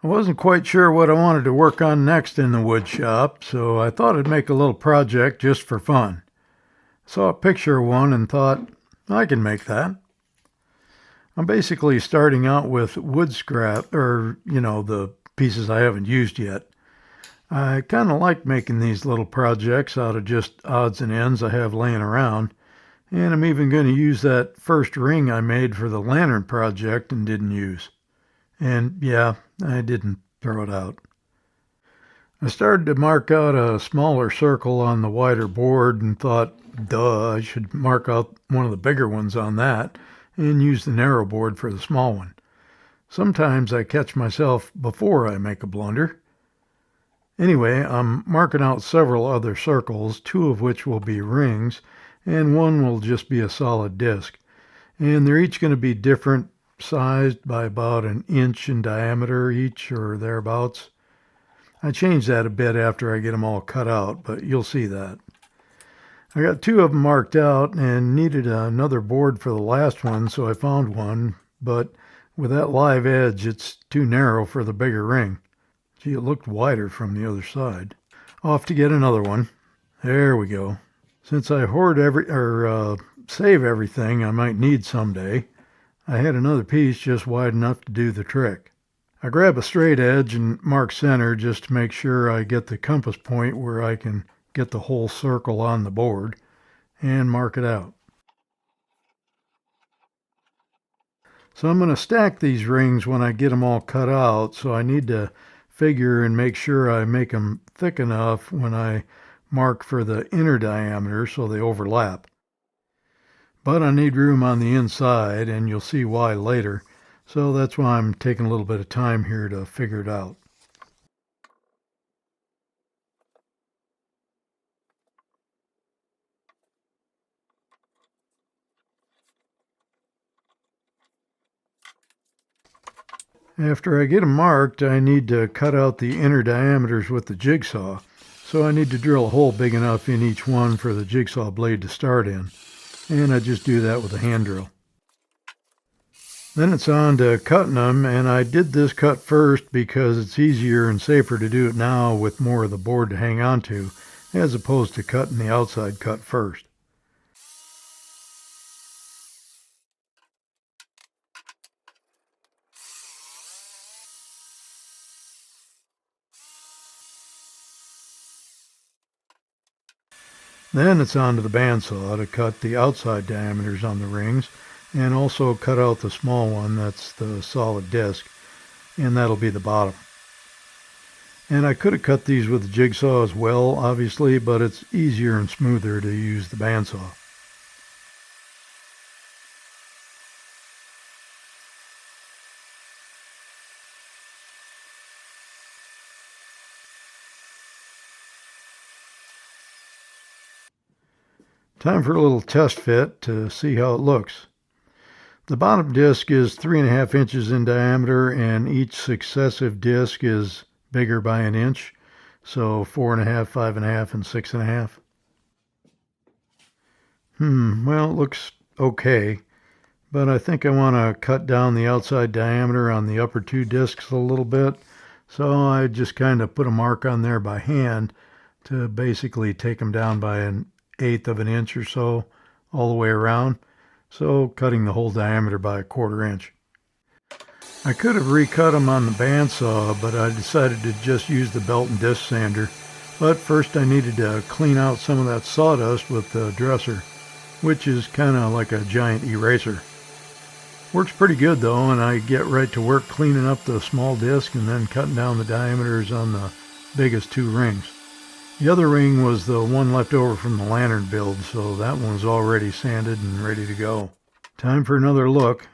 I wasn't quite sure what I wanted to work on next in the wood shop, so I thought I'd make a little project just for fun. Saw a picture of one and thought, I can make that. I'm basically starting out with wood scrap, the pieces I haven't used yet. I kind of like making these little projects out of just odds and ends I have laying around, and I'm even going to use that first ring I made for the lantern project and didn't use. And yeah, I didn't throw it out. I started to mark out a smaller circle on the wider board and thought, duh, I should mark out one of the bigger ones on that and use the narrow board for the small one. Sometimes I catch myself before I make a blunder. Anyway, I'm marking out several other circles, two of which will be rings, and one will just be a solid disc. And they're each going to be different sized by about an inch in diameter each or thereabouts. I change that a bit after I get them all cut out, but you'll see that. I got two of them marked out and needed another board for the last one, so I found one, but with that live edge, it's too narrow for the bigger ring. Gee, it looked wider from the other side. Off to get another one. There we go. Since I save everything I might need someday, I had another piece just wide enough to do the trick. I grab a straight edge and mark center just to make sure I get the compass point where I can get the whole circle on the board and mark it out. So I'm going to stack these rings when I get them all cut out, so I need to figure and make sure I make them thick enough when I mark for the inner diameter so they overlap. But I need room on the inside, and you'll see why later. So that's why I'm taking a little bit of time here to figure it out. After I get them marked, I need to cut out the inner diameters with the jigsaw. So I need to drill a hole big enough in each one for the jigsaw blade to start in. And I just do that with a hand drill. Then it's on to cutting them, and I did this cut first because it's easier and safer to do it now with more of the board to hang on to, as opposed to cutting the outside cut first. Then it's on to the bandsaw to cut the outside diameters on the rings, and also cut out the small one, that's the solid disc, and that'll be the bottom. And I could have cut these with the jigsaw as well, obviously, but it's easier and smoother to use the bandsaw. Time for a little test fit to see how it looks. The bottom disc is 3.5 inches in diameter, and each successive disc is bigger by an inch. So 4.5, 5.5, and 6.5. Well, it looks okay, but I think I want to cut down the outside diameter on the upper two discs a little bit. So I just kind of put a mark on there by hand to basically take them down by 1/8 of an inch or so all the way around. So cutting the whole diameter by 1/4 inch. I could have recut them on the bandsaw, but I decided to just use the belt and disc sander. But first I needed to clean out some of that sawdust with the dresser, which is kind of like a giant eraser. Works pretty good though, and I get right to work cleaning up the small disc and then cutting down the diameters on the biggest two rings. The other ring was the one left over from the lantern build, so that one's already sanded and ready to go. Time for another look.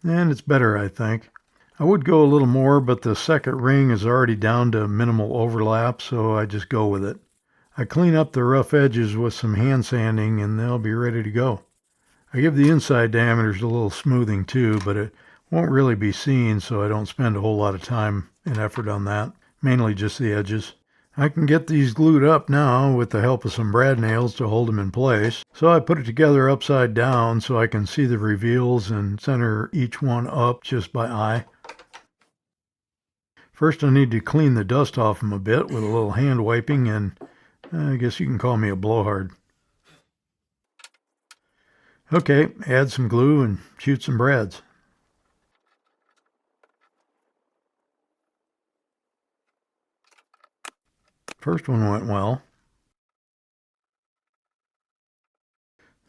And it's better, I think. I would go a little more, but the second ring is already down to minimal overlap, so I just go with it. I clean up the rough edges with some hand sanding and they'll be ready to go. I give the inside diameters a little smoothing too, but it won't really be seen, so I don't spend a whole lot of time and effort on that. Mainly just the edges. I can get these glued up now with the help of some brad nails to hold them in place. So I put it together upside down so I can see the reveals and center each one up just by eye. First I need to clean the dust off them a bit with a little hand wiping and I guess you can call me a blowhard. Okay, add some glue and shoot some brads. First one went well.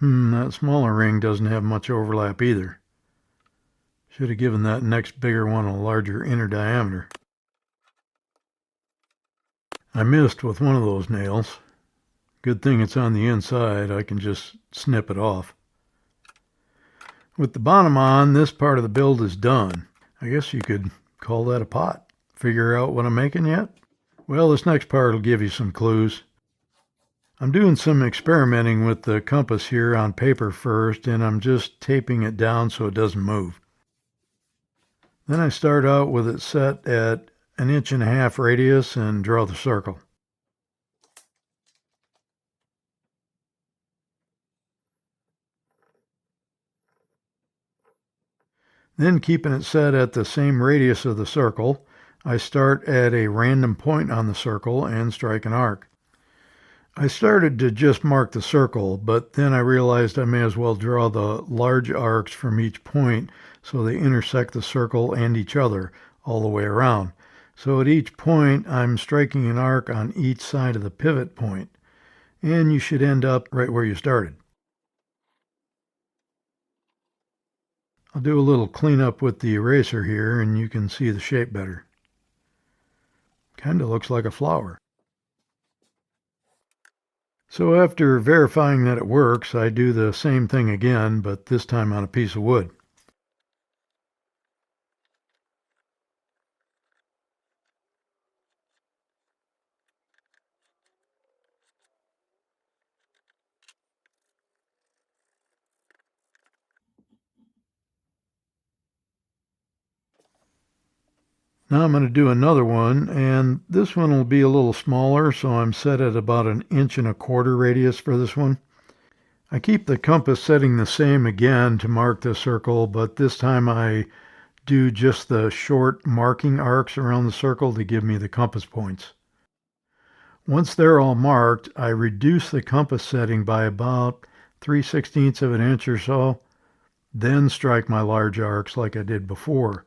That smaller ring doesn't have much overlap either. Should have given that next bigger one a larger inner diameter. I missed with one of those nails. Good thing it's on the inside, I can just snip it off. With the bottom on, this part of the build is done. I guess you could call that a pot. Figure out what I'm making yet? Well, this next part will give you some clues. I'm doing some experimenting with the compass here on paper first, and I'm just taping it down so it doesn't move. Then I start out with it set at 1.5 inch radius and draw the circle. Then, keeping it set at the same radius of the circle, I start at a random point on the circle and strike an arc. I started to just mark the circle, but then I realized I may as well draw the large arcs from each point so they intersect the circle and each other all the way around. So at each point, I'm striking an arc on each side of the pivot point, and you should end up right where you started. I'll do a little cleanup with the eraser here and you can see the shape better. Kinda looks like a flower. So after verifying that it works, I do the same thing again, but this time on a piece of wood. Now I'm going to do another one, and this one will be a little smaller, so I'm set at about 1.25 inch radius for this one. I keep the compass setting the same again to mark the circle, but this time I do just the short marking arcs around the circle to give me the compass points. Once they're all marked, I reduce the compass setting by about 3/16 of an inch or so, then strike my large arcs like I did before.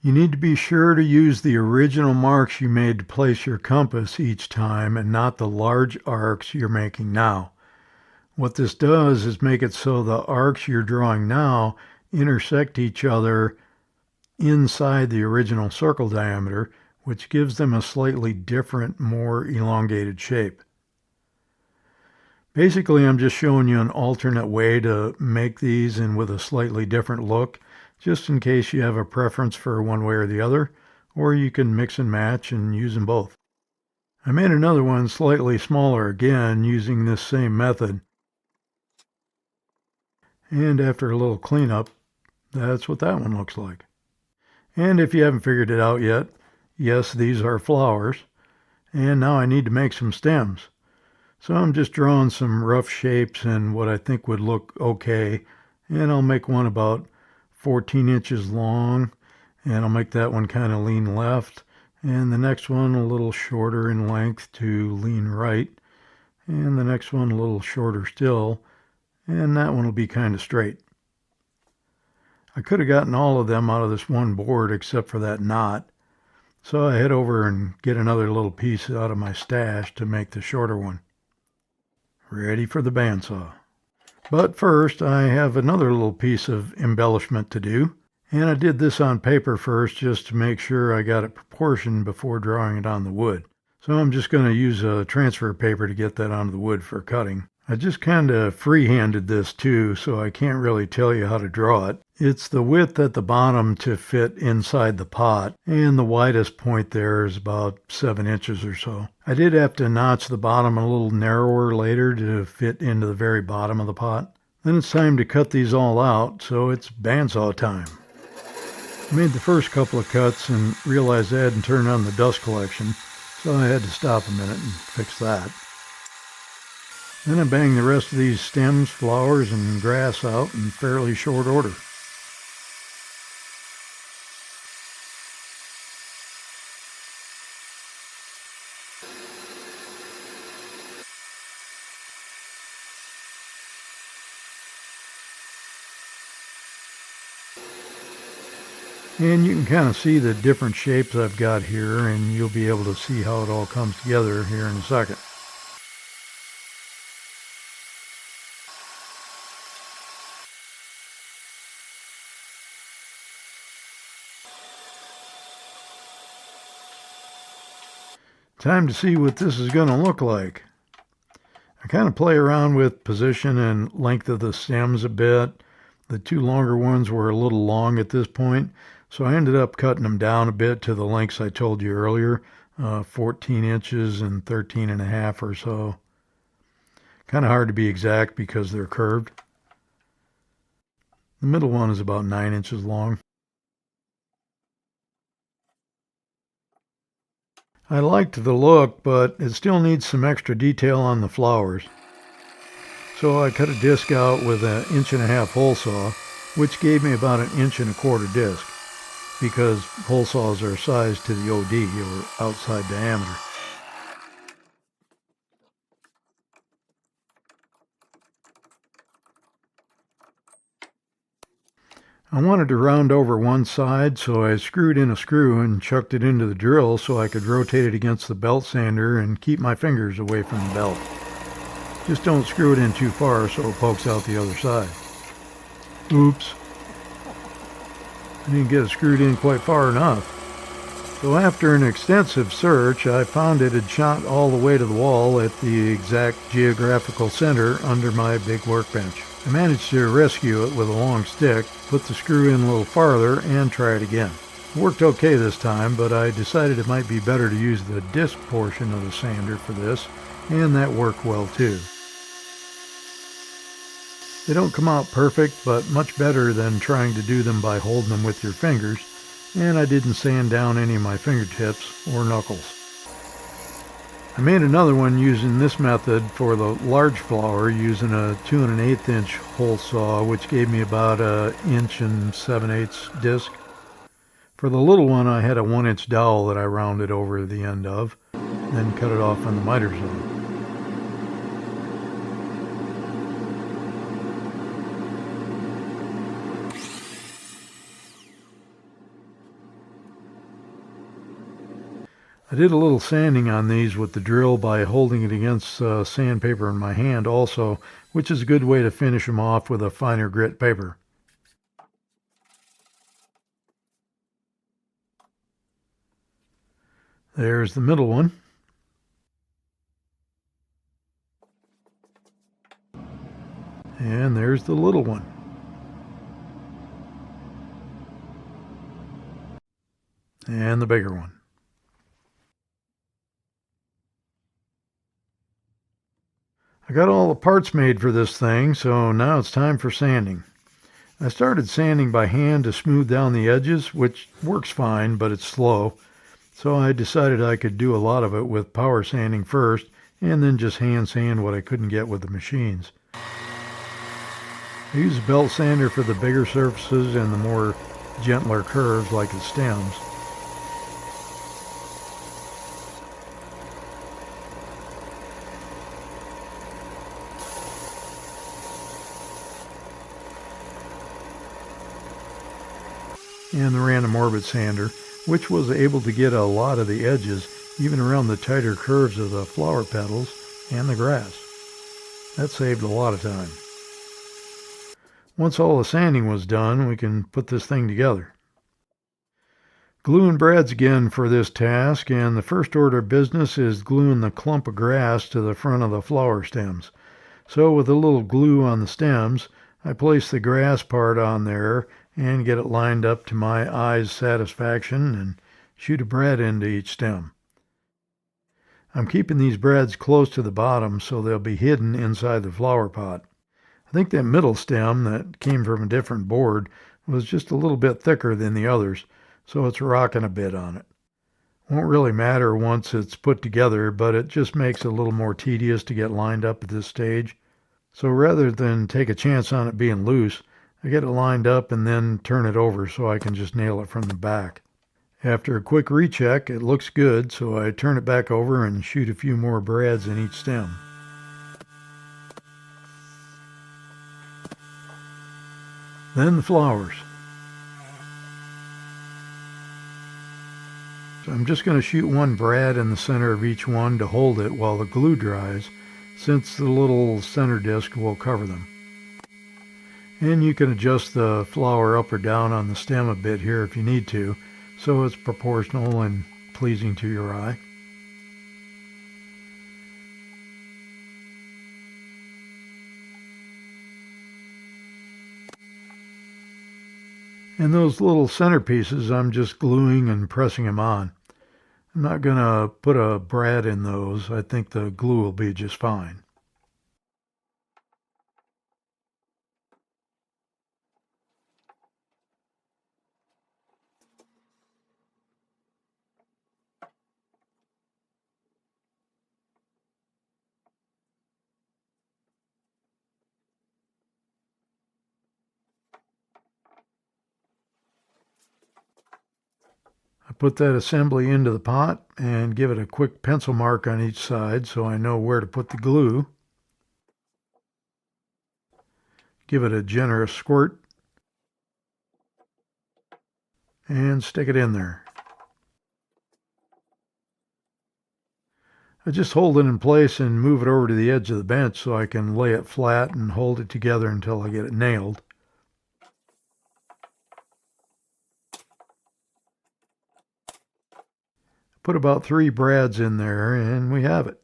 You need to be sure to use the original marks you made to place your compass each time and not the large arcs you're making now. What this does is make it so the arcs you're drawing now intersect each other inside the original circle diameter, which gives them a slightly different, more elongated shape. Basically, I'm just showing you an alternate way to make these and with a slightly different look, just in case you have a preference for one way or the other, or you can mix and match and use them both. I made another one slightly smaller again using this same method. And after a little cleanup, that's what that one looks like. And if you haven't figured it out yet, yes, these are flowers. And now I need to make some stems. So I'm just drawing some rough shapes and what I think would look okay. And I'll make one about 14 inches long, and I'll make that one kind of lean left, and the next one a little shorter in length to lean right, and the next one a little shorter still, and that one will be kind of straight. I could have gotten all of them out of this one board except for that knot, so I head over and get another little piece out of my stash to make the shorter one. Ready for the bandsaw. But first, I have another little piece of embellishment to do, and I did this on paper first just to make sure I got it proportioned before drawing it on the wood. So I'm just going to use a transfer paper to get that onto the wood for cutting. I just kind of freehanded this too, so I can't really tell you how to draw it. It's the width at the bottom to fit inside the pot, and the widest point there is about 7 inches or so. I did have to notch the bottom a little narrower later to fit into the very bottom of the pot. Then it's time to cut these all out, so it's bandsaw time. I made the first couple of cuts and realized I hadn't turned on the dust collection, so I had to stop a minute and fix that. Then I banged the rest of these stems, flowers, and grass out in fairly short order. And you can kind of see the different shapes I've got here, and you'll be able to see how it all comes together here in a second. Time to see what this is going to look like. I kind of play around with position and length of the stems a bit. The two longer ones were a little long at this point, so I ended up cutting them down a bit to the lengths I told you earlier, 14 inches and 13 and a half or so. Kind of hard to be exact because they're curved. The middle one is about 9 inches long. I liked the look, but it still needs some extra detail on the flowers. So I cut a disc out with an 1.5-inch hole saw, which gave me about 1.25 inch disc, because hole saws are sized to the OD, or outside diameter. I wanted to round over one side, so I screwed in a screw and chucked it into the drill so I could rotate it against the belt sander and keep my fingers away from the belt. Just don't screw it in too far so it pokes out the other side. Oops. I didn't get it screwed in quite far enough. So after an extensive search, I found it had shot all the way to the wall at the exact geographical center under my big workbench. I managed to rescue it with a long stick, put the screw in a little farther, and try it again. It worked okay this time, but I decided it might be better to use the disc portion of the sander for this, and that worked well too. They don't come out perfect, but much better than trying to do them by holding them with your fingers, and I didn't sand down any of my fingertips or knuckles. I made another one using this method for the large flower using a 2 1/8-inch hole saw, which gave me about 1 7/8 disc. For the little one, I had a 1-inch dowel that I rounded over the end of, then cut it off on the miter saw. I did a little sanding on these with the drill by holding it against sandpaper in my hand also, which is a good way to finish them off with a finer grit paper. There's the middle one. And there's the little one. And the bigger one. I got all the parts made for this thing, so now it's time for sanding. I started sanding by hand to smooth down the edges, which works fine, but it's slow. So I decided I could do a lot of it with power sanding first, and then just hand sand what I couldn't get with the machines. I use a belt sander for the bigger surfaces and the more gentler curves like the stems. And the random orbit sander, which was able to get a lot of the edges, even around the tighter curves of the flower petals and the grass. That saved a lot of time. Once all the sanding was done, we can put this thing together. Gluing brads again for this task, and the first order of business is gluing the clump of grass to the front of the flower stems. So with a little glue on the stems, I place the grass part on there and get it lined up to my eye's satisfaction and shoot a brad into each stem. I'm keeping these brads close to the bottom so they'll be hidden inside the flower pot. I think that middle stem that came from a different board was just a little bit thicker than the others, so it's rocking a bit on it. Won't really matter once it's put together, but it just makes it a little more tedious to get lined up at this stage. So rather than take a chance on it being loose, I get it lined up and then turn it over so I can just nail it from the back. After a quick recheck, it looks good, so I turn it back over and shoot a few more brads in each stem. Then the flowers. So I'm just going to shoot one brad in the center of each one to hold it while the glue dries, since the little center disc will cover them. And you can adjust the flower up or down on the stem a bit here if you need to, so it's proportional and pleasing to your eye. And those little centerpieces, I'm just gluing and pressing them on. I'm not going to put a brad in those. I think the glue will be just fine. I put that assembly into the pot and give it a quick pencil mark on each side so I know where to put the glue. Give it a generous squirt and stick it in there. I just hold it in place and move it over to the edge of the bench so I can lay it flat and hold it together until I get it nailed. Put about 3 brads in there and we have it.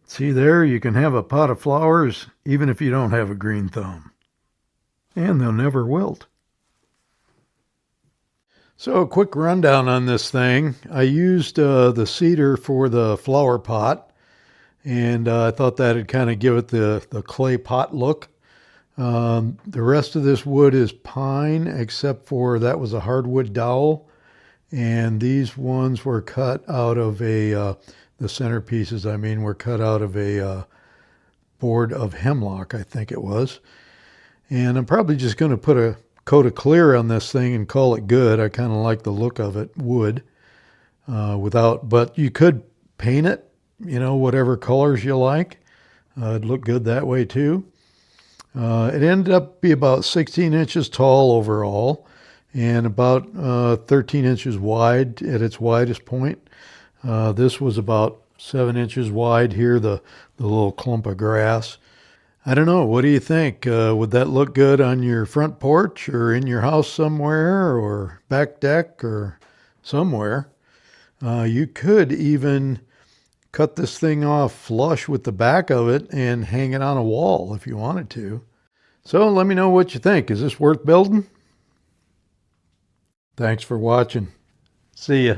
See there, you can have a pot of flowers even if you don't have a green thumb. And they'll never wilt. So a quick rundown on this thing. I used the cedar for the flower pot, and I thought that'd kind of give it the clay pot look. The rest of this wood is pine, except for that was a hardwood dowel. And these ones were cut out of the centerpieces, I mean, were cut out of a board of hemlock, I think it was. And I'm probably just going to put a coat of clear on this thing and call it good. I kind of like the look of it, wood, but you could paint it, whatever colors you like. It'd look good that way too. It ended up be about 16 inches tall overall and about 13 inches wide at its widest point. This was about 7 inches wide here, the little clump of grass. I don't know. What do you think? Would that look good on your front porch or in your house somewhere or back deck or somewhere? You could even cut this thing off flush with the back of it and hang it on a wall if you wanted to. So let me know what you think. Is this worth building? Thanks for watching. See ya.